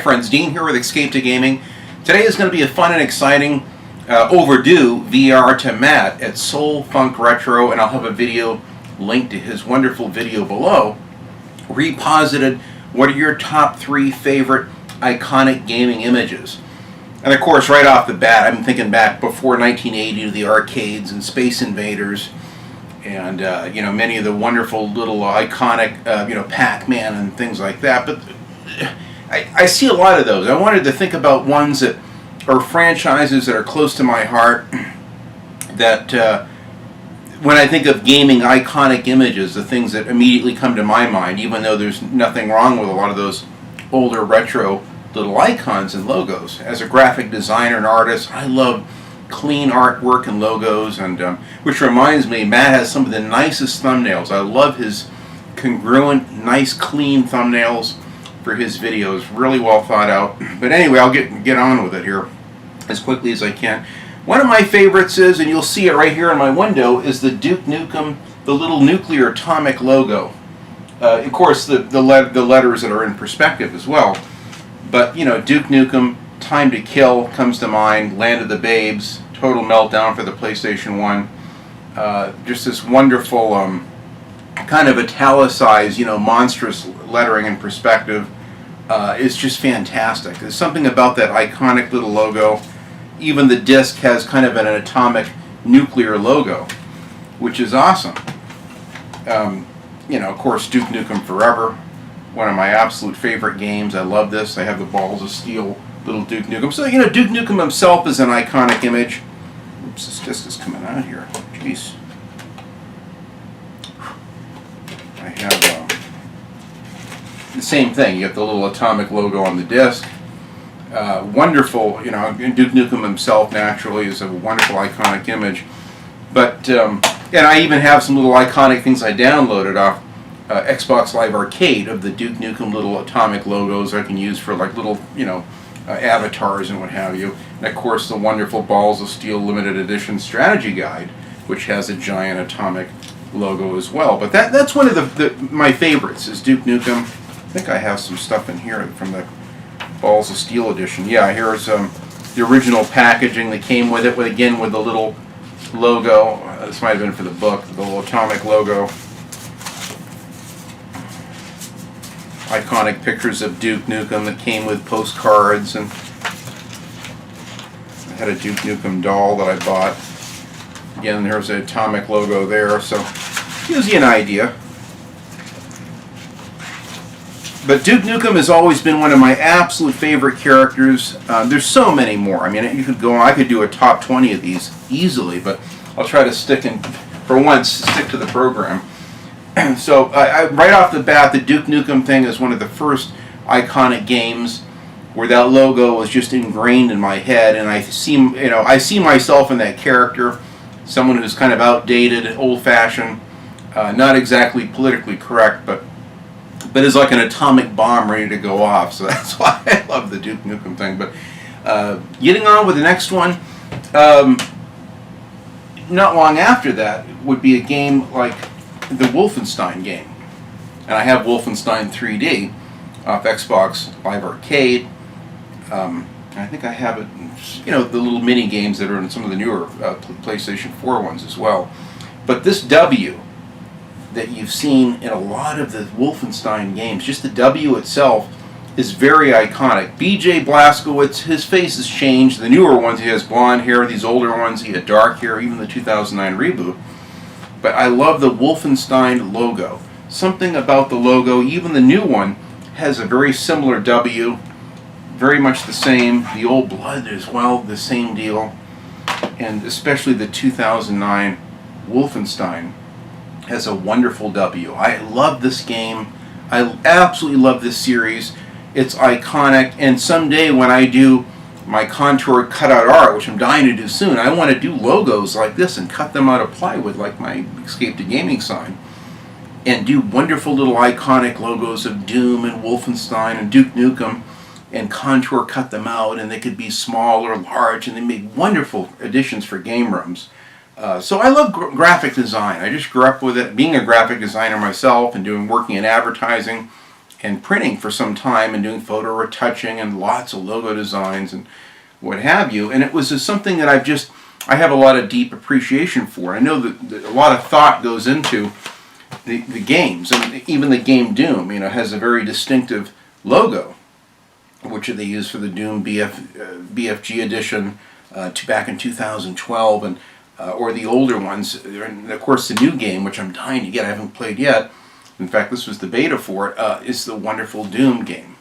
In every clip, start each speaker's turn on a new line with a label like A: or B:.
A: friends, Dean here with Escape to Gaming. Today is going to be a fun and exciting, overdue VR to Matt at SoulFunkRetro, and I'll have a video linked to his wonderful video below, where he posited what are your top 3 favorite iconic gaming images. And of course, right off the bat, I'm thinking back before 1980 to the arcades and Space Invaders, and many of the wonderful little iconic, Pac-Man and things like that. But I see a lot of those. I wanted to think about ones that are franchises that are close to my heart, that when I think of gaming iconic images, the things that immediately come to my mind, even though there's nothing wrong with a lot of those older retro little icons and logos. As a graphic designer and artist, I love clean artwork and logos, and which reminds me, Matt has some of the nicest thumbnails. I love his congruent, nice, clean thumbnails for his videos. Really well thought out. But anyway, I'll get on with it here as quickly as I can. One of my favorites is, and you'll see it right here in my window, is the Duke Nukem, the little nuclear atomic logo. Of course, the letters that are in perspective as well. But, Duke Nukem, Time to Kill comes to mind, Land of the Babes, Total Meltdown for the PlayStation 1. Just this wonderful kind of italicized, monstrous lettering in perspective is just fantastic. There's something about that iconic little logo. Even the disc has kind of an atomic nuclear logo, which is awesome. Of course, Duke Nukem Forever, one of my absolute favorite games. I love this. I have the balls of steel, little Duke Nukem. So, Duke Nukem himself is an iconic image. Oops, this disc is coming out here. Jeez. I have the same thing. You have the little atomic logo on the disc. Wonderful, Duke Nukem himself naturally is a wonderful iconic image. But, and I even have some little iconic things I downloaded off Xbox Live Arcade of the Duke Nukem little atomic logos I can use for like little, avatars and what have you. And of course the wonderful Balls of Steel limited edition strategy guide, which has a giant atomic logo as well. But that's one of my favorites is Duke Nukem. I think I have some stuff in here from the Balls of Steel edition. Yeah, here's the original packaging that came with it, with the little logo. This might have been for the book, the little atomic logo. Iconic pictures of Duke Nukem that came with postcards, and I had a Duke Nukem doll that I bought. Again, there's the atomic logo there, so gives you an idea. But Duke Nukem has always been one of my absolute favorite characters. There's so many more. I mean, you could go on. I could do a top 20 of these easily, but I'll try to stick to the program. So, right off the bat, the Duke Nukem thing is one of the first iconic games where that logo was just ingrained in my head, and I see myself in that character, someone who's kind of outdated, old-fashioned, not exactly politically correct, but is like an atomic bomb ready to go off. So that's why I love the Duke Nukem thing. But getting on with the next one, not long after that would be a game like the Wolfenstein game. And I have Wolfenstein 3D off Xbox Live Arcade. I think I have it, the little mini games that are in some of the newer PlayStation 4 ones as well. But this W that you've seen in a lot of the Wolfenstein games, just the W itself is very iconic. B.J. Blazkowicz, his face has changed. The newer ones, he has blonde hair. These older ones, he had dark hair, even the 2009 reboot. But I love the Wolfenstein logo. Something about the logo, even the new one, has a very similar W. Very much the same. The Old Blood as well, the same deal. And especially the 2009 Wolfenstein has a wonderful W. I love this game. I absolutely love this series. It's iconic, and someday when I do my contour cutout art, which I'm dying to do soon, I want to do logos like this and cut them out of plywood like my Escape to Gaming sign, and do wonderful little iconic logos of Doom and Wolfenstein and Duke Nukem, and contour cut them out, and they could be small or large, and they make wonderful additions for game rooms. So I love graphic design. I just grew up with it, being a graphic designer myself and working in advertising. and printing for some time and doing photo retouching and lots of logo designs and what have you. And it was just something that I have a lot of deep appreciation for. I know that a lot of thought goes into the games, and even the game Doom, has a very distinctive logo, which they used for the Doom BFG edition back in 2012, and or the older ones, and of course the new game, which I'm dying to get, I haven't played yet. In fact, this was the beta for it, is the wonderful Doom game,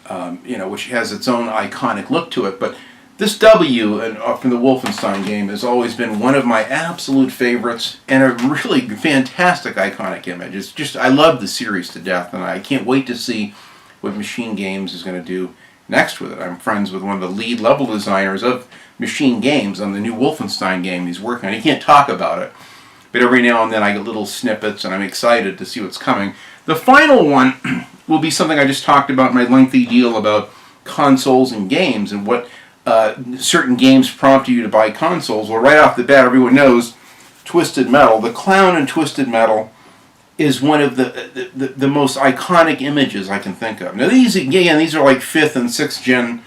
A: which has its own iconic look to it. But this W from the Wolfenstein game has always been one of my absolute favorites, and a really fantastic iconic image. I love the series to death, and I can't wait to see what Machine Games is going to do next with it. I'm friends with one of the lead level designers of Machine Games on the new Wolfenstein game he's working on. He can't talk about it, but every now and then I get little snippets, and I'm excited to see what's coming. The final one will be something I just talked about in my lengthy deal about consoles and games, and what certain games prompt you to buy consoles. Well, right off the bat, everyone knows Twisted Metal. The clown in Twisted Metal is one of the most iconic images I can think of. Now these are like 5th and 6th gen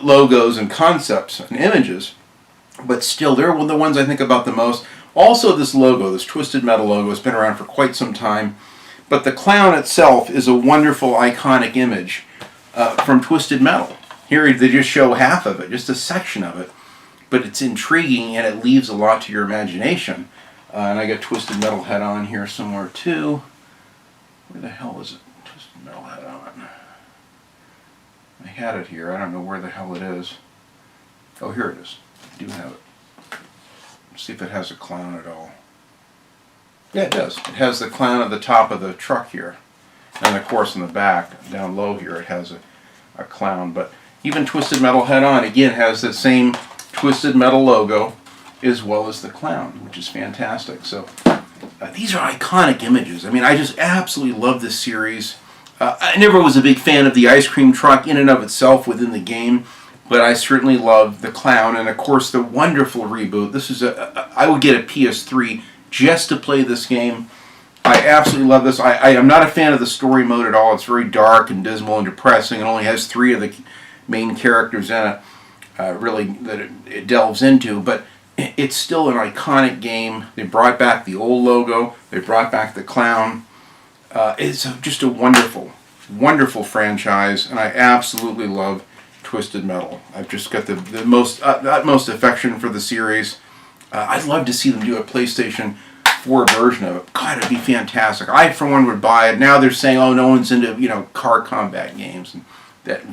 A: logos and concepts and images, but still they're the ones I think about the most. Also, this logo, this Twisted Metal logo, has been around for quite some time, but the clown itself is a wonderful iconic image from Twisted Metal. Here they just show half of it, just a section of it, but it's intriguing and it leaves a lot to your imagination. And I got Twisted Metal head on here somewhere too. Where the hell is it? Twisted Metal head on. I had it here. I don't know where the hell it is. Oh, here it is. I do have it. Let's see if it has a clown at all. Yeah, it does. It has the clown at the top of the truck here. And of course in the back, down low here, it has a clown. But even Twisted Metal head on, again, has the same Twisted Metal logo as well as the clown, which is fantastic. So these are iconic images. I mean, I just absolutely love this series. I never was a big fan of the ice cream truck in and of itself within the game, but I certainly love the clown, and of course the wonderful reboot. This is I would get a PS3 just to play this game. I absolutely love this. I am not a fan of the story mode at all. It's very dark and dismal and depressing. It only has 3 of the main characters in it, really, that it delves into, but it's still an iconic game. They brought back the old logo. They brought back the clown. It's just a wonderful, wonderful franchise, and I absolutely love Twisted Metal. I've just got the utmost affection for the series. I'd love to see them do a PlayStation 4 version of it. God, it'd be fantastic. I, for one, would buy it. Now they're saying, oh, no one's into car combat games, and that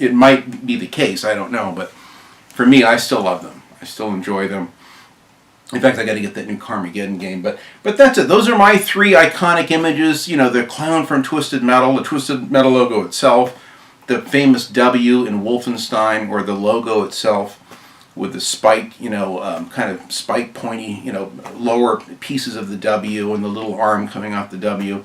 A: it might be the case. I don't know, but for me, I still love them. I still enjoy them. In fact, I got to get that new Carmageddon game. But that's it. Those are my 3 iconic images. The clown from Twisted Metal, the Twisted Metal logo itself, the famous W in Wolfenstein, or the logo itself with the spike, kind of spike pointy, lower pieces of the W and the little arm coming off the W.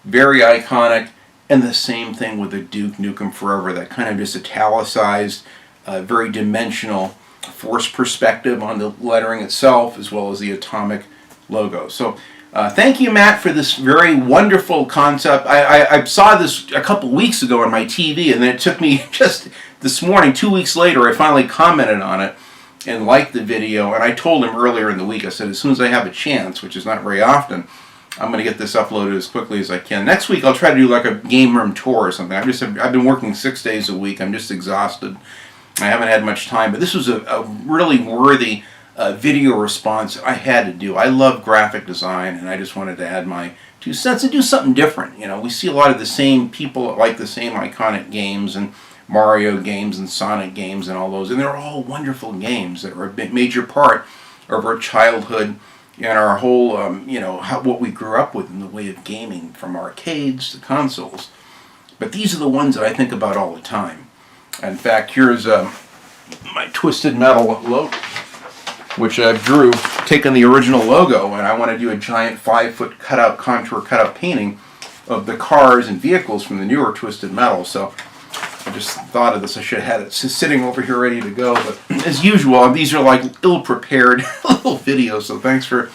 A: Very iconic. And the same thing with the Duke Nukem Forever, that kind of just italicized, very dimensional force perspective on the lettering itself, as well as the atomic logo. So thank you, Matt, for this very wonderful concept. I saw this a couple weeks ago on my TV, and then it took me just this morning, 2 weeks later, I finally commented on it and liked the video. And I told him earlier in the week, I said, as soon as I have a chance, which is not very often, I'm going to get this uploaded as quickly as I can. Next week, I'll try to do like a game room tour or something. I've been working 6 days a week. I'm just exhausted. I haven't had much time, but this was a really worthy video response I had to do. I love graphic design, and I just wanted to add my 2 cents and do something different. We see a lot of the same people that like the same iconic games, and Mario games and Sonic games and all those, and they're all wonderful games that are a major part of our childhood and our whole, what we grew up with in the way of gaming, from arcades to consoles. But these are the ones that I think about all the time. In fact, here's my Twisted Metal logo, which I drew, taking the original logo, and I want to do a giant 5-foot cutout, contour cutout painting of the cars and vehicles from the newer Twisted Metal. So I just thought of this. I should have had it sitting over here ready to go. But as usual, these are like ill-prepared little videos, so thanks for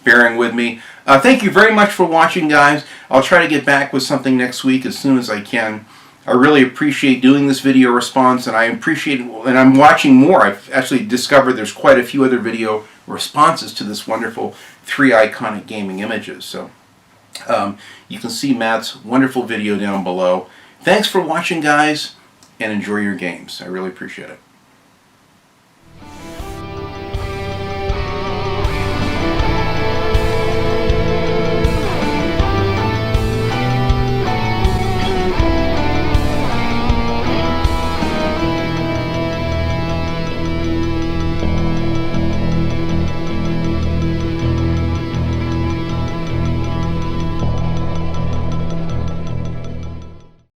A: bearing with me. Thank you very much for watching, guys. I'll try to get back with something next week as soon as I can. I really appreciate doing this video response, and and I'm watching more. I've actually discovered there's quite a few other video responses to this wonderful 3 iconic gaming images. So you can see Matt's wonderful video down below. Thanks for watching, guys, and enjoy your games. I really appreciate it.